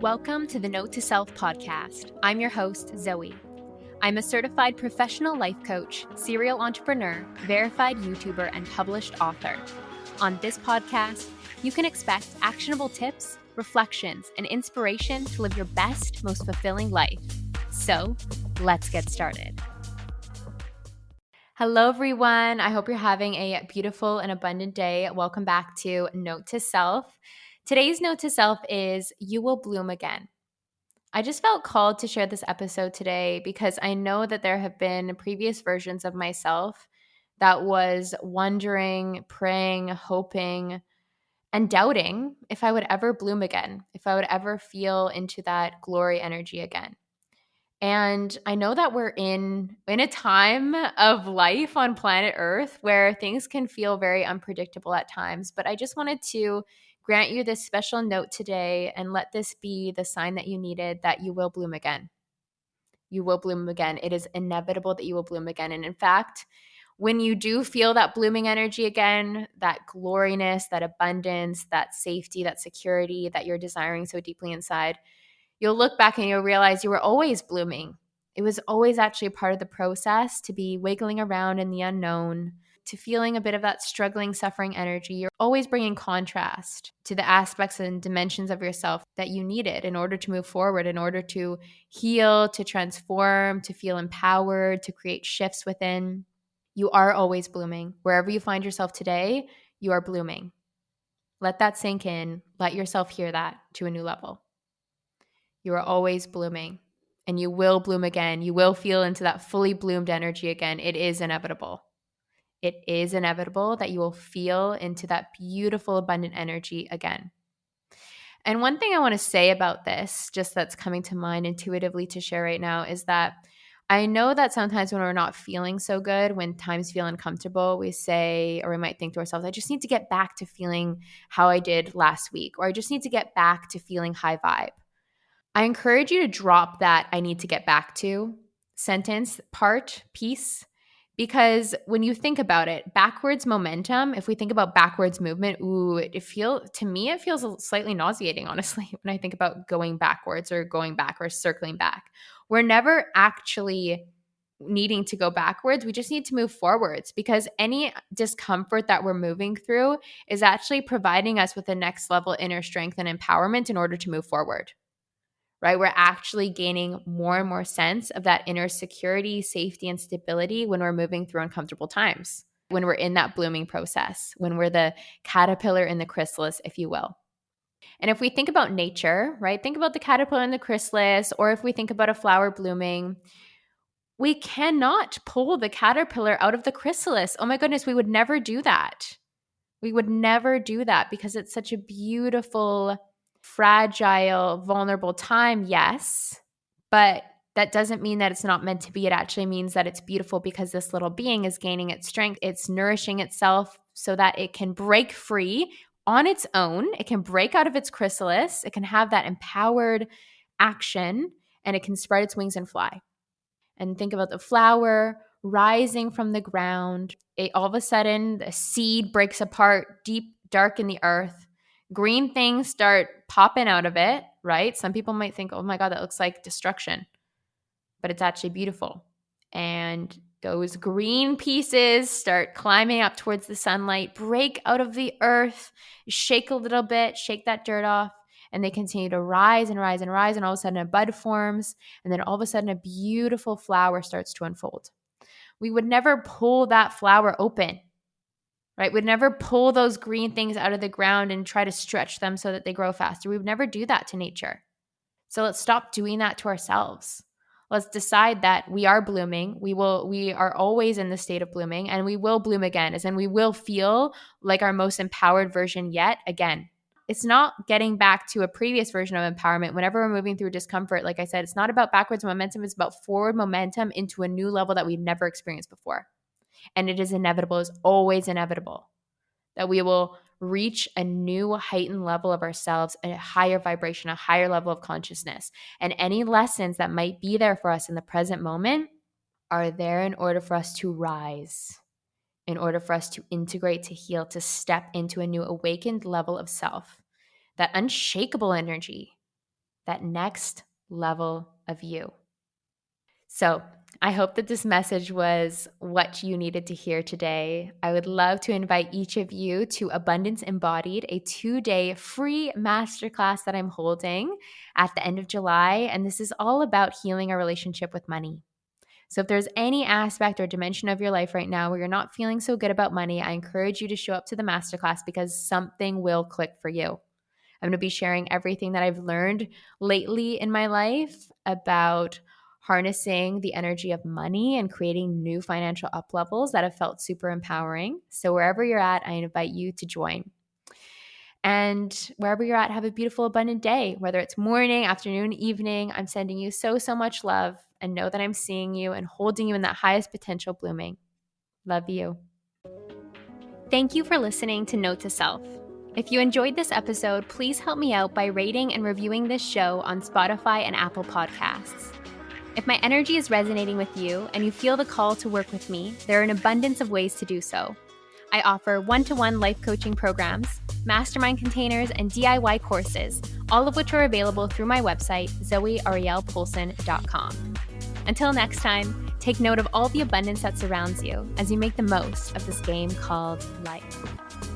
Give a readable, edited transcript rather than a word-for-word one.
Welcome to the Note to Self podcast. I'm your host, Zoe. I'm a certified professional life coach, serial entrepreneur, verified YouTuber, and published author. On this podcast, you can expect actionable tips, reflections, and inspiration to live your best, most fulfilling life. So, let's get started. Hello, everyone. I hope you're having a beautiful and abundant day. Welcome back to Note to Self. Today's Note to Self is You Will Bloom Again. I just felt called to share this episode today because I know that there have been previous versions of myself that was wondering, praying, hoping, and doubting if I would ever bloom again, if I would ever feel into that glory energy again. And I know that we're in a time of life on planet Earth where things can feel very unpredictable at times, but I just wanted to grant you this special note today and let this be the sign that you needed that you will bloom again. You will bloom again. It is inevitable that you will bloom again. And in fact, when you do feel that blooming energy again, that gloriness, that abundance, that safety, that security that you're desiring so deeply inside, you'll look back and you'll realize you were always blooming. It was always actually a part of the process to be wiggling around in the unknown, to feeling a bit of that struggling, suffering energy. You're always bringing contrast to the aspects and dimensions of yourself that you needed in order to move forward, in order to heal, to transform, to feel empowered, to create shifts within. You are always blooming. Wherever you find yourself today, you are blooming. Let that sink in. Let yourself hear that to a new level. You are always blooming, and you will bloom again. You will feel into that fully bloomed energy again. It is inevitable. It is inevitable that you will feel into that beautiful, abundant energy again. And one thing I want to say about this, just that's coming to mind intuitively to share right now, is that I know that sometimes when we're not feeling so good, when times feel uncomfortable, we say, or we might think to ourselves, I just need to get back to feeling how I did last week, or I just need to get back to feeling high vibe. I encourage you to drop that I need to get back to sentence piece, because when you think about it, backwards momentum, if we think about backwards movement, to me, it feels slightly nauseating, honestly, when I think about going backwards or going back or circling back. We're never actually needing to go backwards. We just need to move forwards, because any discomfort that we're moving through is actually providing us with the next level inner strength and empowerment in order to move forward. Right? We're actually gaining more and more sense of that inner security, safety, and stability when we're moving through uncomfortable times, when we're in that blooming process, when we're the caterpillar in the chrysalis, if you will. And if we think about nature, right? Think about the caterpillar in the chrysalis, or if we think about a flower blooming, we cannot pull the caterpillar out of the chrysalis. Oh my goodness, we would never do that. We would never do that because it's such a beautiful, fragile, vulnerable time, yes, but that doesn't mean that it's not meant to be. It actually means that it's beautiful because this little being is gaining its strength. It's nourishing itself so that it can break free on its own. It can break out of its chrysalis. It can have that empowered action, and it can spread its wings and fly. And think about the flower rising from the ground. All of a sudden, the seed breaks apart deep, dark in the earth. Green things start popping out of it, right? Some people might think, oh my God, that looks like destruction. But it's actually beautiful. And those green pieces start climbing up towards the sunlight, break out of the earth, shake a little bit, shake that dirt off, and they continue to rise and rise and rise. And all of a sudden, a bud forms. And then all of a sudden, a beautiful flower starts to unfold. We would never pull that flower open, right? We'd never pull those green things out of the ground and try to stretch them so that they grow faster. We would never do that to nature. So let's stop doing that to ourselves. Let's decide that we are blooming. We are always in the state of blooming, and we will bloom again, as in we will feel like our most empowered version yet again. It's not getting back to a previous version of empowerment. Whenever we're moving through discomfort, like I said, it's not about backwards momentum. It's about forward momentum into a new level that we've never experienced before. And it is inevitable, is always inevitable, that we will reach a new heightened level of ourselves, a higher vibration, a higher level of consciousness. And any lessons that might be there for us in the present moment are there in order for us to rise, in order for us to integrate, to heal, to step into a new awakened level of self, that unshakable energy, that next level of you. So I hope that this message was what you needed to hear today. I would love to invite each of you to Abundance Embodied, a 2-day free masterclass that I'm holding at the end of July. And this is all about healing our relationship with money. So if there's any aspect or dimension of your life right now where you're not feeling so good about money, I encourage you to show up to the masterclass because something will click for you. I'm going to be sharing everything that I've learned lately in my life about harnessing the energy of money and creating new financial up levels that have felt super empowering. So wherever you're at, I invite you to join. And wherever you're at, have a beautiful, abundant day, whether it's morning, afternoon, evening. I'm sending you so much love and know that I'm seeing you and holding you in that highest potential blooming. Love you. Thank you for listening to Note to Self. If you enjoyed this episode, please help me out by rating and reviewing this show on Spotify and Apple Podcasts. If my energy is resonating with you and you feel the call to work with me, there are an abundance of ways to do so. I offer one-to-one life coaching programs, mastermind containers, and DIY courses, all of which are available through my website, zoearielpoulsen.com. Until next time, take note of all the abundance that surrounds you as you make the most of this game called life.